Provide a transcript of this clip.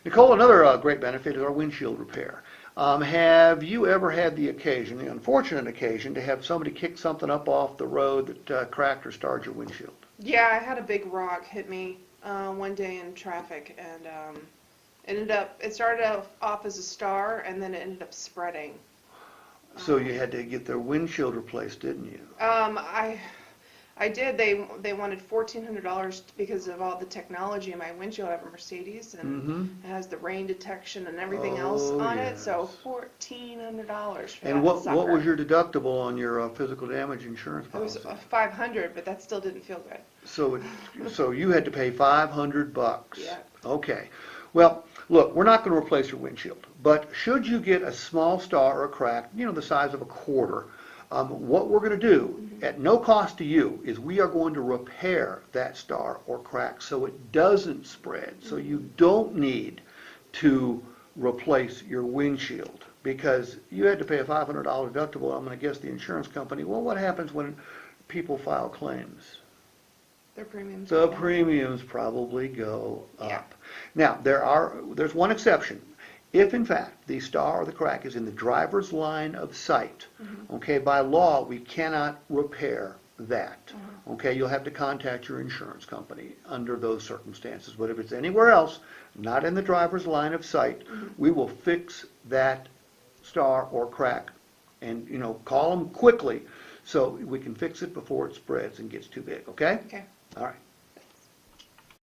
Nicole, another great benefit is our windshield repair. Have you ever had the occasion, the unfortunate occasion, to have somebody kick something up off the road that cracked or starred your windshield? Yeah, I had a big rock hit me one day in traffic, and it started off as a star, and then it ended up spreading. So you had to get their windshield replaced, didn't you? I did. They wanted $1,400 because of all the technology in my windshield. I have a Mercedes, and it has the rain detection and everything else on it. So $1,400 for And that what sucker. was your deductible on your physical damage insurance It was policy? $500, but that still didn't feel good. So you had to pay $500. Yeah. Okay. Well, look, we're not going to replace your windshield, but should you get a small star or a crack, the size of a quarter, what we're going to do at no cost to you is we are going to repair that star or crack so it doesn't spread, so you don't need to replace your windshield because you had to pay a $500 deductible. I'm going to guess the insurance company. Well, what happens when people file claims? Their premiums. The premiums probably go up. Yeah. Now, there's one exception. If, in fact, the star or the crack is in the driver's line of sight, okay, by law, we cannot repair that. Okay, you'll have to contact your insurance company under those circumstances. But if it's anywhere else, not in the driver's line of sight, we will fix that star or crack and, call them quickly so we can fix it before it spreads and gets too big, okay? Okay. All right.